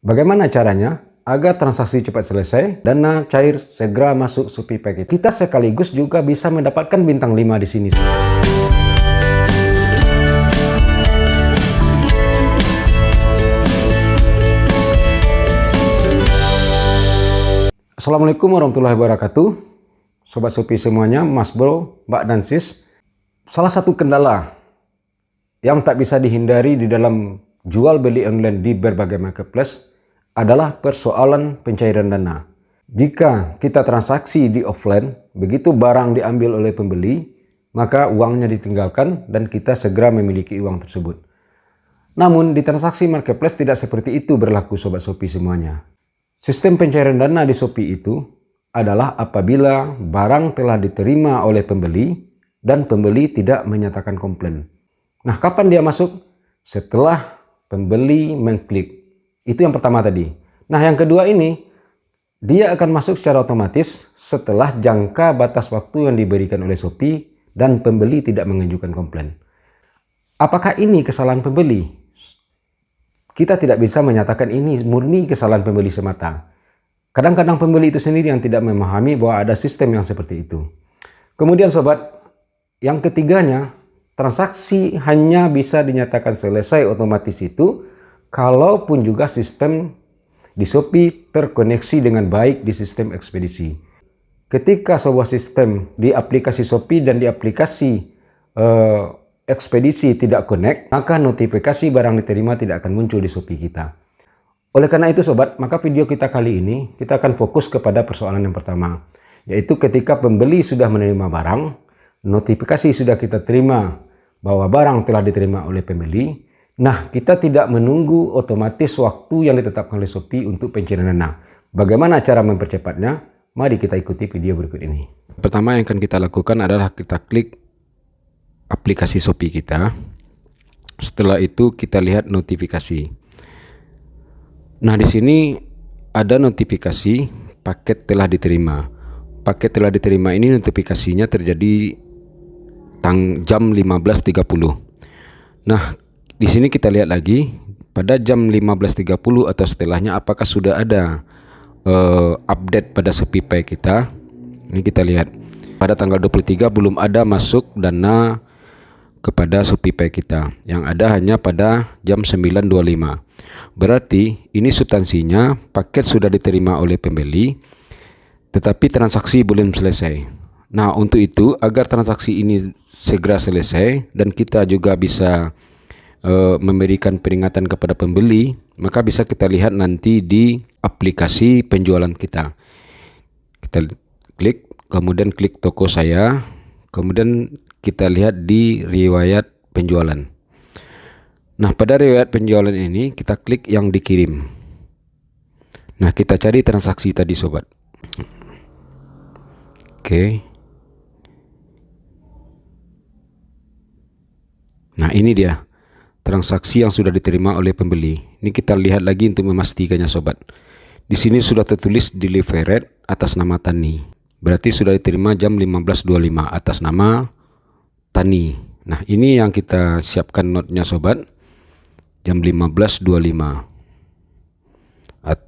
Bagaimana caranya agar transaksi cepat selesai, dana cair segera masuk ShopeePay kita? Kita sekaligus juga bisa mendapatkan bintang 5 di sini. Assalamualaikum warahmatullahi wabarakatuh. Sobat Shopee semuanya, Mas Bro, Mbak dan Sis. Salah satu kendala yang tak bisa dihindari di dalam jual beli online di berbagai marketplace adalah persoalan pencairan dana. Jika kita transaksi di offline, begitu barang diambil oleh pembeli, maka uangnya ditinggalkan dan kita segera memiliki uang tersebut. Namun di transaksi marketplace tidak seperti itu berlaku Sobat Shopee semuanya. Sistem pencairan dana di Shopee itu adalah apabila barang telah diterima oleh pembeli dan pembeli tidak menyatakan komplain. Nah, kapan dia masuk? Setelah pembeli mengklik. Itu yang pertama tadi. Nah, yang kedua ini, dia akan masuk secara otomatis setelah jangka batas waktu yang diberikan oleh Shopee dan pembeli tidak mengajukan komplain. Apakah ini kesalahan pembeli? Kita tidak bisa menyatakan ini murni kesalahan pembeli semata. Kadang-kadang pembeli itu sendiri yang tidak memahami bahwa ada sistem yang seperti itu. Kemudian sobat, yang ketiganya, transaksi hanya bisa dinyatakan selesai otomatis itu kalaupun juga sistem di Shopee terkoneksi dengan baik di sistem ekspedisi. Ketika sebuah sistem di aplikasi Shopee dan di aplikasi ekspedisi tidak connect, maka notifikasi barang diterima tidak akan muncul di Shopee kita. Oleh karena itu sobat, maka video kita kali ini kita akan fokus kepada persoalan yang pertama, yaitu ketika pembeli sudah menerima barang, notifikasi sudah kita terima bahwa barang telah diterima oleh pembeli. Nah, kita tidak menunggu otomatis waktu yang ditetapkan oleh Shopee untuk pencairan dana. Bagaimana cara mempercepatnya? Mari kita ikuti video berikut ini. Pertama yang akan kita lakukan adalah kita klik aplikasi Shopee kita. Setelah itu kita lihat notifikasi. Nah, di sini ada notifikasi paket telah diterima. Paket telah diterima ini notifikasinya terjadi jam 15.30. Nah, di sini kita lihat lagi pada jam 15.30 atau setelahnya apakah sudah ada update pada ShopeePay kita. Ini kita lihat pada tanggal 23 belum ada masuk dana kepada ShopeePay kita. Yang ada hanya pada jam 9.25. Berarti ini substansinya paket sudah diterima oleh pembeli tetapi transaksi belum selesai. Nah, untuk itu agar transaksi ini segera selesai dan kita juga bisa memberikan peringatan kepada pembeli, maka bisa kita lihat nanti di aplikasi penjualan kita. Kita klik, kemudian klik toko saya, kemudian kita lihat di riwayat penjualan. Nah, pada riwayat penjualan ini kita klik yang dikirim. Nah, kita cari transaksi tadi sobat. Oke. Nah, ini dia transaksi yang sudah diterima oleh pembeli. Ini kita lihat lagi untuk memastikannya sobat. Di sini sudah tertulis delivered atas nama Tani. Berarti sudah diterima jam 15.25 atas nama Tani. Nah, ini yang kita siapkan notnya sobat. Jam 15.25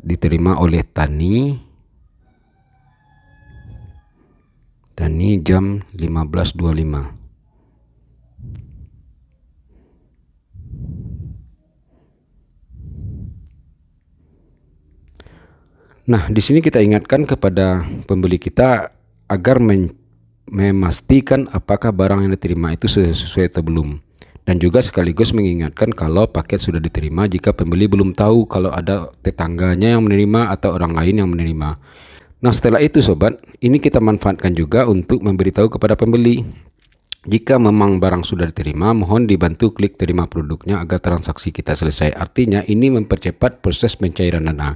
diterima oleh Tani. Tani jam 15.25. Nah, di sini kita ingatkan kepada pembeli kita agar memastikan apakah barang yang diterima itu sudah sesuai atau belum. Dan juga sekaligus mengingatkan kalau paket sudah diterima jika pembeli belum tahu kalau ada tetangganya yang menerima atau orang lain yang menerima. Nah, setelah itu sobat, ini kita manfaatkan juga untuk memberitahu kepada pembeli. Jika memang barang sudah diterima, mohon dibantu klik terima produknya agar transaksi kita selesai. Artinya ini mempercepat proses pencairan dana.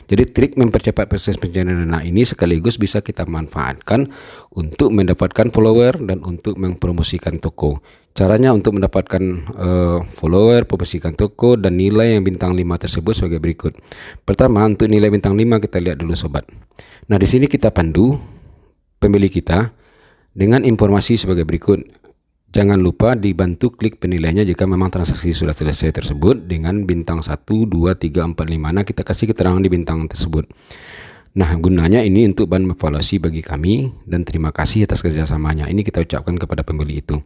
Jadi trik mempercepat proses pencairan dana ini sekaligus bisa kita manfaatkan untuk mendapatkan follower dan untuk mempromosikan toko. Caranya untuk mendapatkan follower, promosikan toko dan nilai yang bintang 5 tersebut sebagai berikut. Pertama, untuk nilai bintang 5 kita lihat dulu sobat. Nah, di sini kita pandu pembeli kita dengan informasi sebagai berikut. Jangan lupa dibantu klik penilaiannya jika memang transaksi sudah selesai tersebut dengan bintang 1, 2, 3, 4, 5. Nah, kita kasih keterangan di bintang tersebut. Nah, gunanya ini untuk bahan evaluasi bagi kami dan terima kasih atas kerjasamanya. Ini kita ucapkan kepada pembeli itu.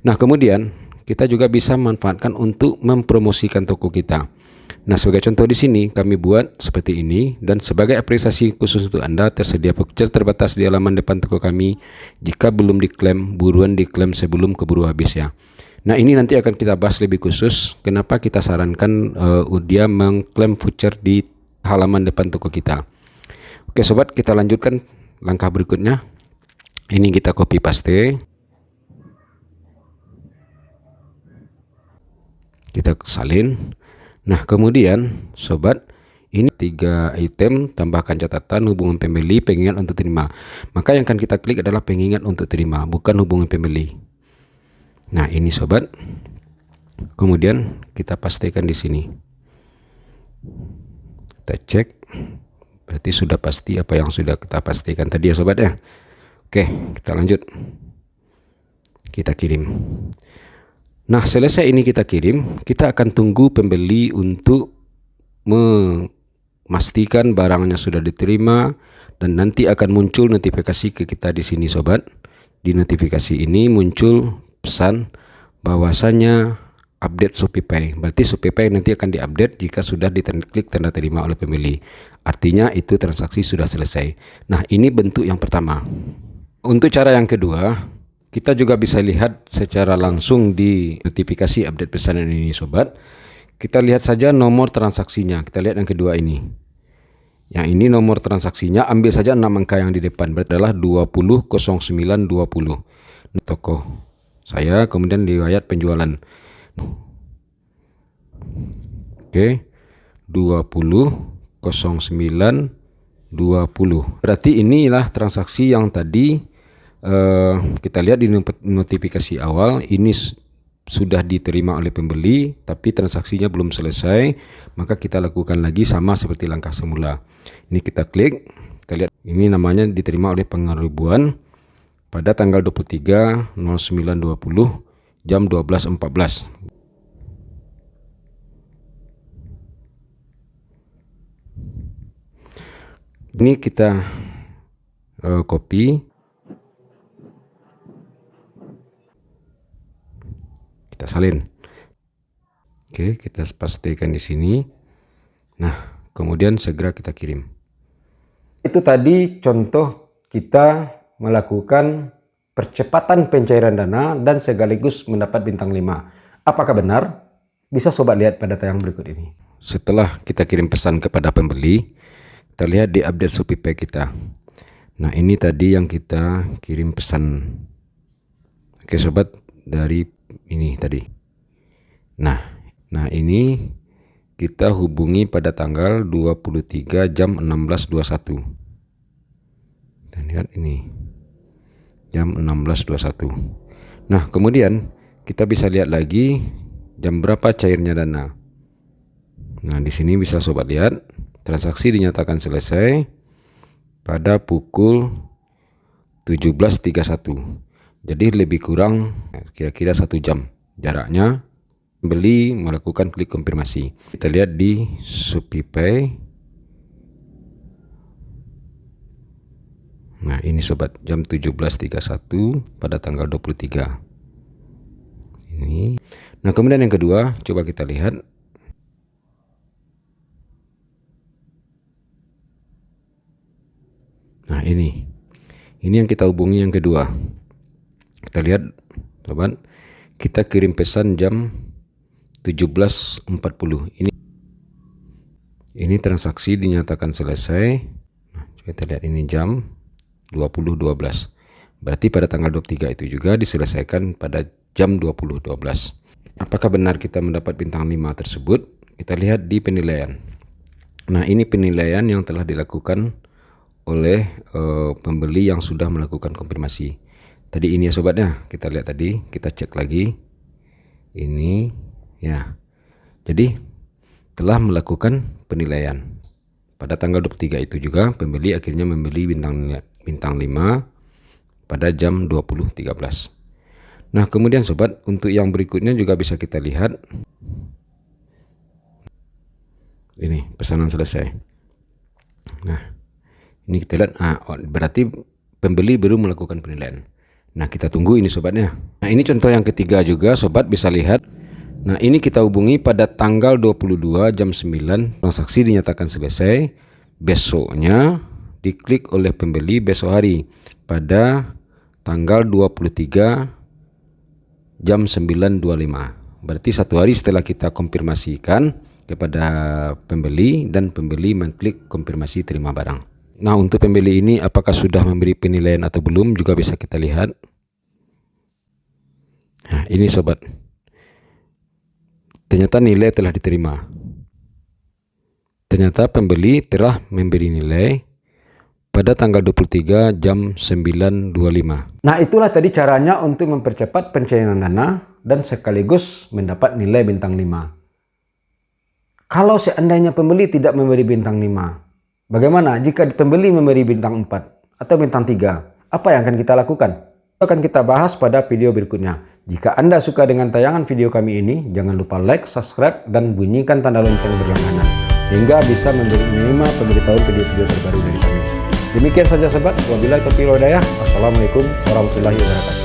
Nah, kemudian kita juga bisa manfaatkan untuk mempromosikan toko kita. Nah, sebagai contoh di sini kami buat seperti ini, dan sebagai apresiasi khusus untuk Anda tersedia voucher terbatas di halaman depan toko kami. Jika belum diklaim, buruan diklaim sebelum keburu habis ya. Nah, ini nanti akan kita bahas lebih khusus kenapa kita sarankan dia mengklaim voucher di halaman depan toko kita. Oke sobat, kita lanjutkan langkah berikutnya. Ini kita copy paste. Kita salin. Nah, kemudian sobat, ini 3 item, tambahkan catatan hubungan pembeli, pengingat untuk terima. Maka yang akan kita klik adalah pengingat untuk terima, bukan hubungan pembeli. Nah, ini sobat. Kemudian kita pastikan di sini. Kita cek. Berarti sudah pasti apa yang sudah kita pastikan tadi ya sobat ya. Oke, kita lanjut. Kita kirim. Nah, selesai ini kita kirim, kita akan tunggu pembeli untuk memastikan barangnya sudah diterima, dan nanti akan muncul notifikasi ke kita di sini sobat. Di notifikasi ini muncul pesan bahwasanya update ShopeePay. Berarti ShopeePay nanti akan diupdate jika sudah diklik tanda terima oleh pembeli. Artinya itu transaksi sudah selesai. Nah, ini bentuk yang pertama. Untuk cara yang kedua, kita juga bisa lihat secara langsung di notifikasi update pesanan ini sobat. Kita lihat saja nomor transaksinya. Kita lihat yang kedua ini. Yang ini nomor transaksinya, ambil saja 6 angka yang di depan, berarti adalah 200920. Toko saya, kemudian riwayat penjualan. Oke, 200920. Berarti inilah transaksi yang tadi kita lihat di notifikasi awal. Ini sudah diterima oleh pembeli, tapi transaksinya belum selesai. Maka kita lakukan lagi sama seperti langkah semula. Ini kita klik, kita lihat ini namanya diterima oleh pengeribuan pada tanggal 23/09/20 jam 12.14. Ini kita copy, kita salin. Oke, kita pastikan di sini. Nah, kemudian segera kita kirim. Itu tadi contoh kita melakukan percepatan pencairan dana dan sekaligus mendapat bintang 5. Apakah benar? Bisa sobat lihat pada tayang berikut ini. Setelah kita kirim pesan kepada pembeli, kita lihat di update ShopeePay kita. Nah, ini tadi yang kita kirim pesan. Oke sobat, dari ini tadi. Nah ini kita hubungi pada tanggal 23 jam 16.21. Kita lihat ini jam 16.21. Nah, kemudian kita bisa lihat lagi jam berapa cairnya dana. Nah, di sini bisa sobat lihat transaksi dinyatakan selesai pada pukul 17.31. Jadi lebih kurang kira-kira 1 jam jaraknya beli melakukan klik konfirmasi. Kita lihat di ShopeePay. Nah, ini sobat jam 17.31 pada tanggal 23. Ini. Nah, kemudian yang kedua, coba kita lihat. Nah, ini yang kita hubungi yang kedua. Kita lihat sobat, kita kirim pesan jam 17.40. Ini transaksi dinyatakan selesai. Nah, kita lihat ini jam 20.12. Berarti pada tanggal 23 itu juga diselesaikan pada jam 20.12. Apakah benar kita mendapat bintang 5 tersebut? Kita lihat di penilaian. Nah, ini penilaian yang telah dilakukan oleh pembeli yang sudah melakukan konfirmasi. Tadi ini ya sobatnya, kita lihat tadi, kita cek lagi. Ini ya. Jadi telah melakukan penilaian. Pada tanggal 23 itu juga pembeli akhirnya membeli bintang 5 pada jam 20.13. Nah, kemudian sobat, untuk yang berikutnya juga bisa kita lihat. Ini pesanan selesai. Nah, ini kita lihat, berarti pembeli baru melakukan penilaian. Nah, kita tunggu ini sobatnya. Nah, ini contoh yang ketiga juga, sobat bisa lihat. Nah, ini kita hubungi pada tanggal 22 jam 9, transaksi dinyatakan selesai. Besoknya diklik oleh pembeli besok hari pada tanggal 23 jam 9.25. Berarti 1 hari setelah kita konfirmasikan kepada pembeli dan pembeli mengklik konfirmasi terima barang. Nah, untuk pembeli ini apakah sudah memberi penilaian atau belum juga bisa kita lihat. Nah, ini sobat. Ternyata nilai telah diterima. Ternyata pembeli telah memberi nilai pada tanggal 23 jam 9.25. Nah, itulah tadi caranya untuk mempercepat pencairan dana dan sekaligus mendapat nilai bintang 5. Kalau seandainya pembeli tidak memberi bintang 5, bagaimana jika pembeli memberi bintang 4 atau bintang 3? Apa yang akan kita lakukan? Akan kita bahas pada video berikutnya. Jika Anda suka dengan tayangan video kami ini, jangan lupa like, subscribe, dan bunyikan tanda lonceng berlangganan sehingga bisa menerima pemberitahuan video-video terbaru dari kami. Demikian saja sobat, wabillahi taufiq wal hidayah. Wassalamualaikum warahmatullahi wabarakatuh.